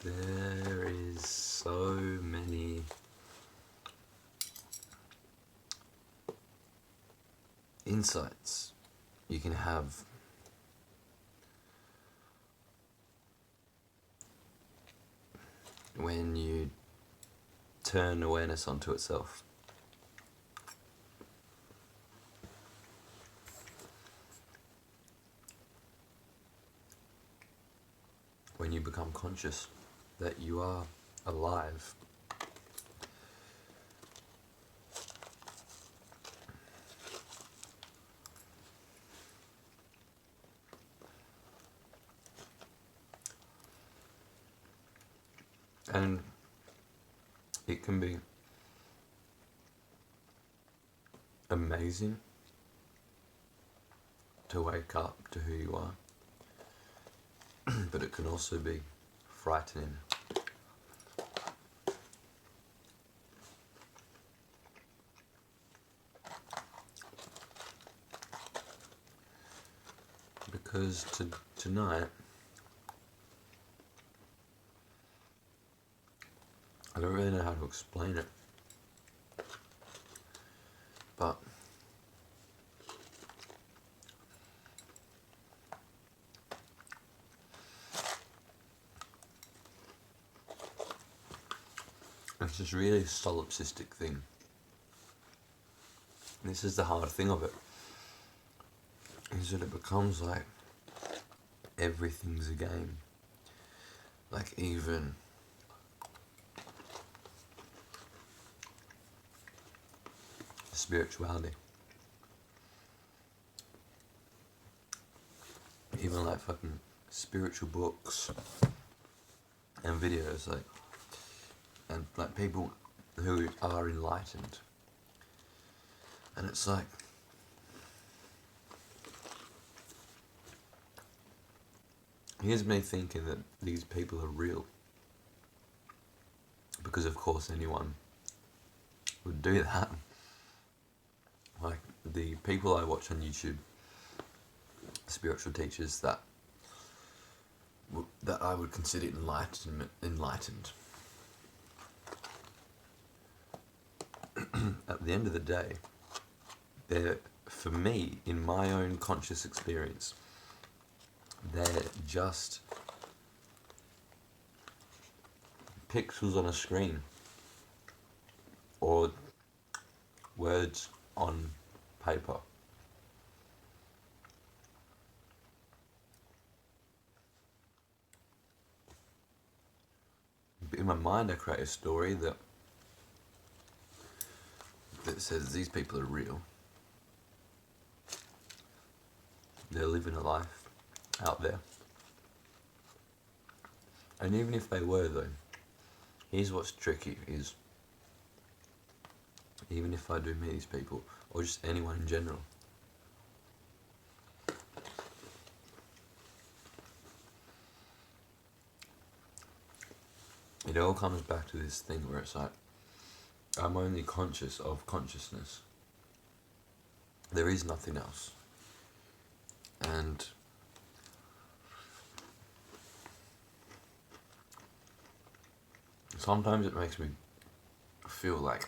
There is so many insights you can have when you turn awareness onto itself. When you become conscious that you are alive. And it can be amazing to wake up to who you are, but it can also be frightening. Because tonight, I don't really know how to explain it, but it's this really solipsistic thing. And this is the hard thing of it, is that it becomes like everything's a game. Like even spirituality. Even like fucking spiritual books and videos, like, and like people who are enlightened. And it's like, here's me thinking that these people are real. Because of course anyone would do that. Like the people I watch on YouTube, spiritual teachers that I would consider enlightened. At the end of the day, they're, for me, in my own conscious experience, they're just pixels on a screen or words on paper. But in my mind, I create a story that says these people are real. They're living a life out there. And even if they were, though, here's what's tricky is, even if I do meet these people, or just anyone in general, it all comes back to this thing where it's like, I'm only conscious of consciousness. There is nothing else. And sometimes it makes me feel like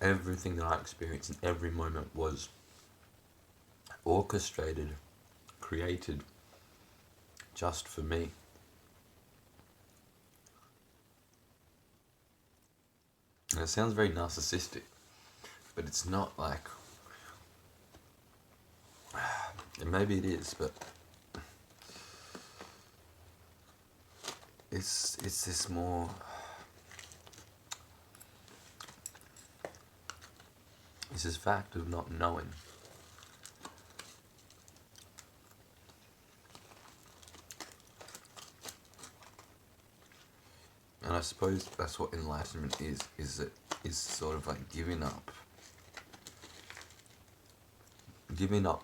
everything that I experienced in every moment was orchestrated, created just for me. And it sounds very narcissistic, but it's not like, and maybe it is, but it's this more, it's this fact of not knowing. And I suppose that's what enlightenment is sort of like giving up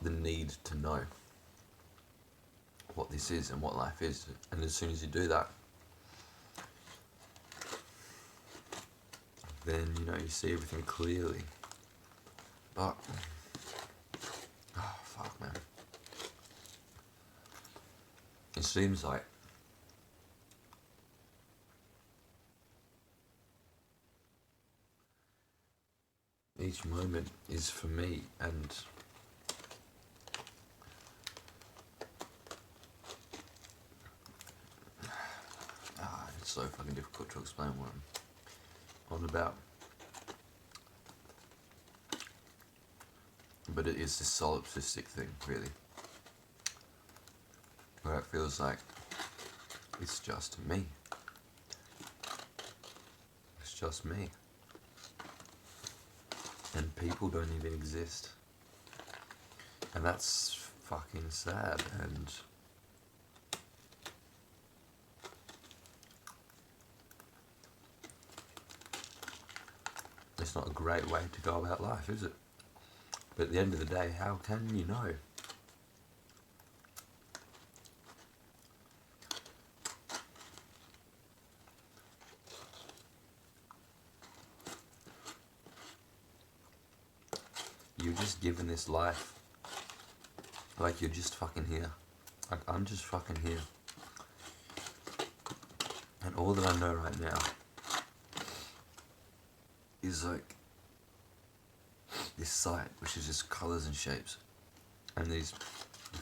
the need to know what this is and what life is. And as soon as you do that, then, you know, you see everything clearly. But, oh fuck, man. It seems like each moment is for me, and it's so fucking difficult to explain what I'm on about. But it is this solipsistic thing, really, where it feels like it's just me. It's just me. And people don't even exist. And that's fucking sad, and it's not a great way to go about life, is it? But at the end of the day, how can you know? You're just given this life. Like, you're just fucking here. Like, I'm just fucking here. And all that I know right now is like this sight, which is just colours and shapes, and these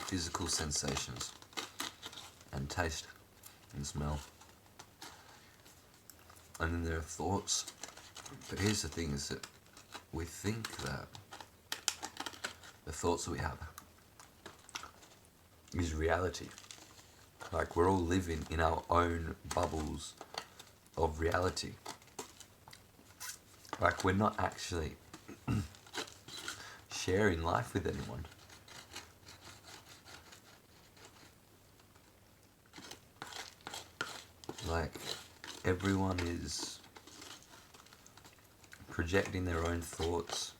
physical sensations, and taste and smell. And then there are thoughts. But here's the thing, is that we think that the thoughts that we have is reality. Like, we're all living in our own bubbles of reality. Like, we're not actually sharing life with anyone. Like, everyone is projecting their own thoughts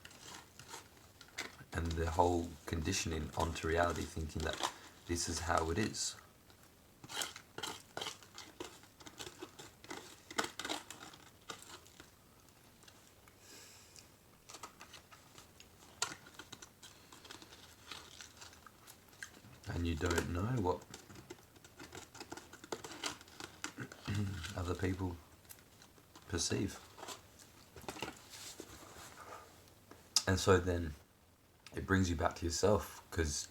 and their whole conditioning onto reality, thinking that this is how it is. And you don't know what other people perceive. And so then it brings you back to yourself, because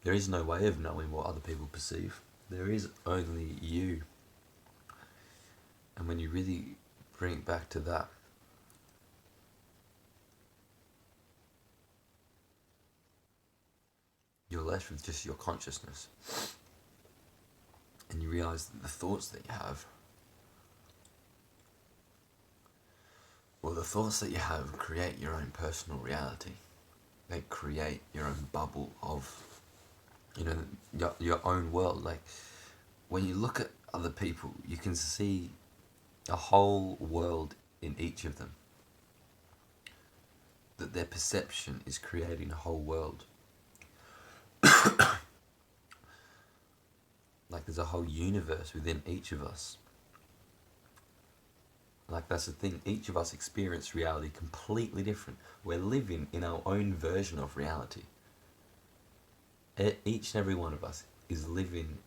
there is no way of knowing what other people perceive. There is only you. And when you really bring it back to that, you're left with just your consciousness. And you realize that the thoughts that you have, well, the thoughts that you have create your own personal reality. They create your own bubble of, you know, your own world. Like, when you look at other people, you can see a whole world in each of them. That their perception is creating a whole world. Like, there's a whole universe within each of us. Like, that's the thing, each of us experience reality completely different. We're living in our own version of reality. Each and every one of us is living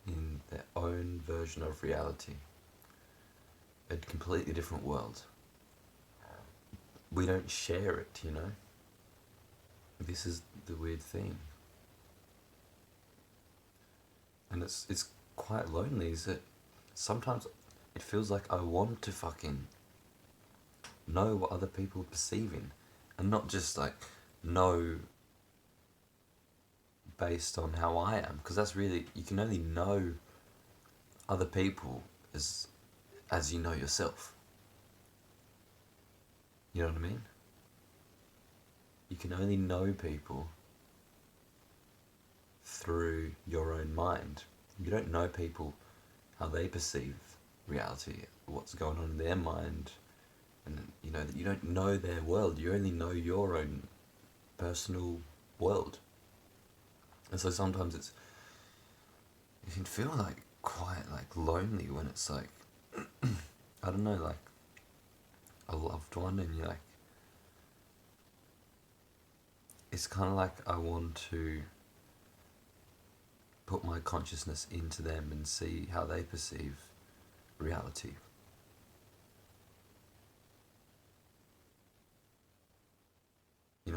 in their own version of reality. A completely different world. We don't share it, you know? This is the weird thing. And it's quite lonely, is that sometimes it feels like I want to fucking know what other people are perceiving, and not just like know based on how I am, because that's really, you can only know other people as you know yourself. You know what I mean? You can only know people through your own mind. You don't know people how they perceive reality, what's going on in their mind, and you know that you don't know their world. You only know your own personal world. And so sometimes you can feel like quite like lonely when it's like I don't know, like a loved one, and you're like, it's kind of like I want to put my consciousness into them and see how they perceive reality.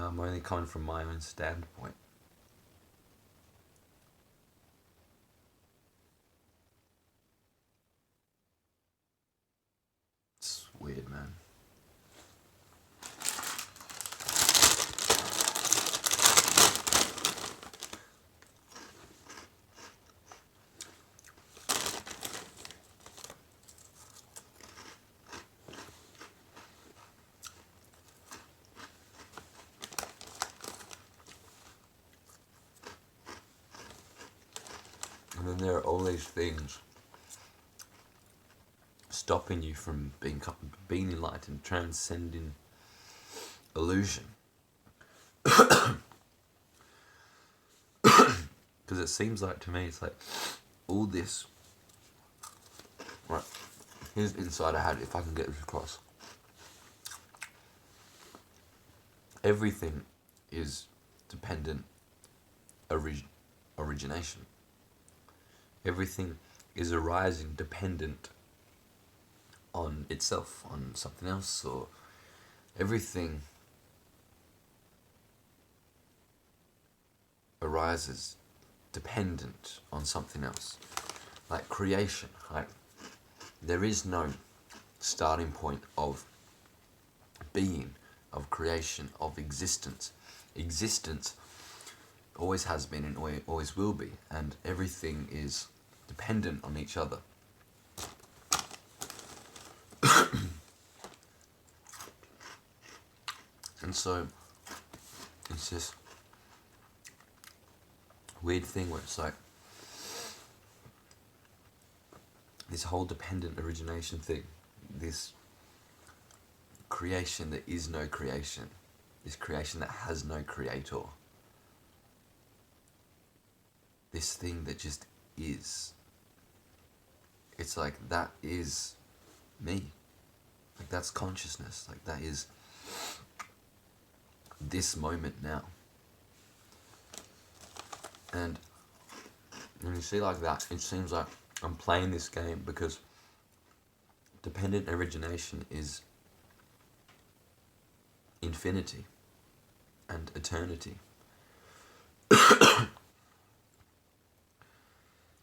I'm only coming from my own standpoint. It's weird, man. And then there are all these things stopping you from being enlightened, transcending illusion. Because it seems like to me, it's like all this. Right, here's the insight I had, if I can get this across. Everything is dependent origination. Everything is arising dependent on itself, on something else, or everything arises dependent on something else. Like creation, right? There is no starting point of being, of creation, of existence. Existence always has been and always will be, and everything is dependent on each other. And so it's this weird thing where it's like this whole dependent origination thing, this creation that is no creation, this creation that has no creator, this thing that just is. It's like that is me. Like that's consciousness. Like that is this moment now. And when you see like that, it seems like I'm playing this game because dependent origination is infinity and eternity.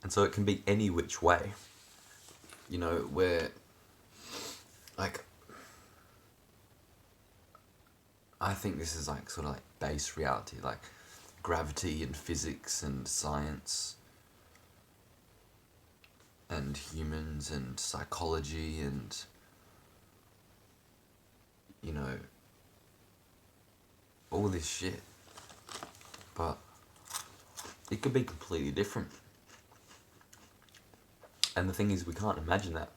And so it can be any which way. You know, where, like, I think this is like sort of like base reality, like gravity and physics and science and humans and psychology and, you know, all this shit. But it could be completely different. And the thing is, we can't imagine that.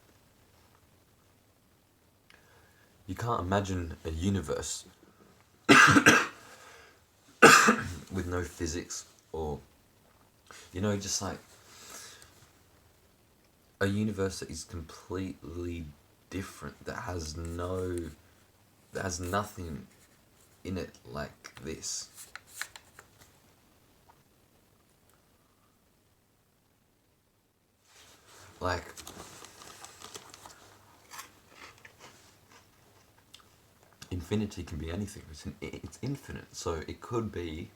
You can't imagine a universe with no physics or, you know, just like a universe that is completely different, that has nothing in it like this. Like, infinity can be anything. It's infinite, so it could be,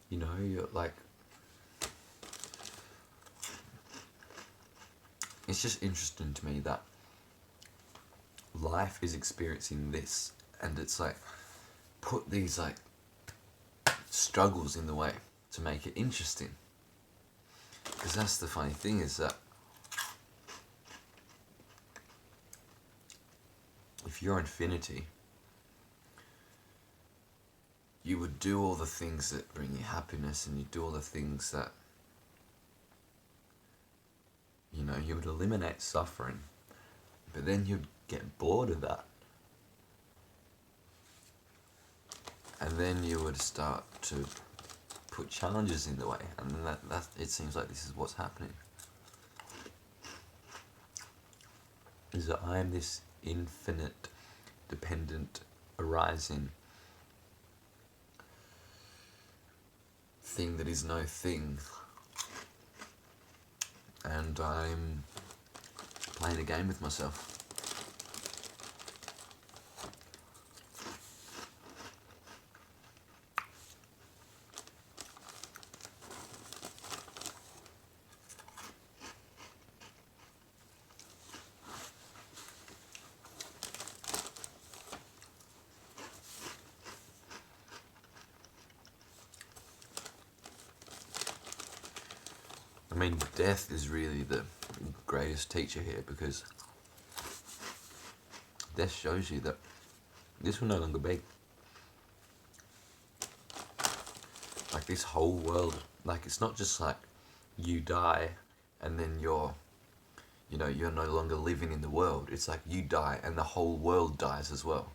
you know, you're like, it's just interesting to me that life is experiencing this, and it's like put these like struggles in the way to make it interesting. Because that's the funny thing, is that if you're infinity, you would do all the things that bring you happiness, and you do all the things that, you know, you would eliminate suffering, but then you'd get bored of that. And then you would start to put challenges in the way, and then that it seems like this is what's happening. Is that I am this infinite, dependent, arising thing that is no thing, and I'm playing a game with myself. I mean, death is really the greatest teacher here, because death shows you that this will no longer be. Like, this whole world, like, it's not just like you die and then you're no longer living in the world. It's like you die and the whole world dies as well.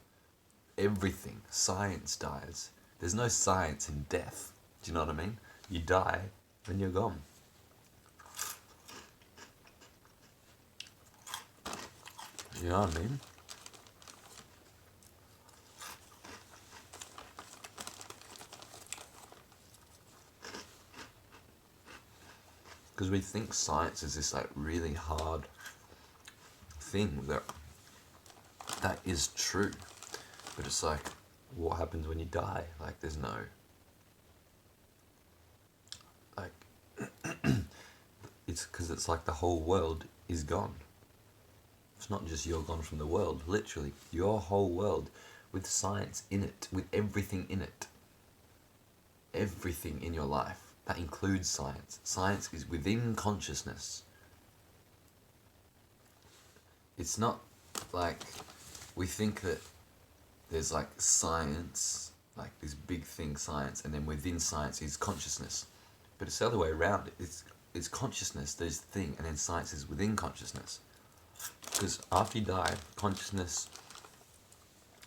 Everything, science dies. There's no science in death. Do you know what I mean? You die and you're gone. You know what I mean? Because we think science is this like really hard thing that is true, but it's like, what happens when you die? Like, there's no, like, it's because it's like the whole world is gone. It's not just you're gone from the world, literally your whole world, with science in it, with everything in it, everything in your life. That includes science. Science is within consciousness. It's not like we think that there's like science, like this big thing, science, and then within science is consciousness. But it's the other way around. It's consciousness, there's the thing, and then science is within consciousness. Because after you die, consciousness,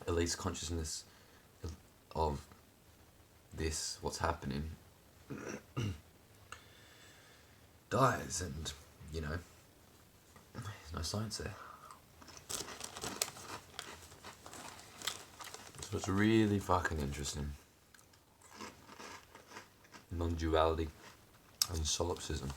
at least consciousness of this, what's happening, dies, and there's no science there. So it's really fucking interesting. Non-duality and solipsism.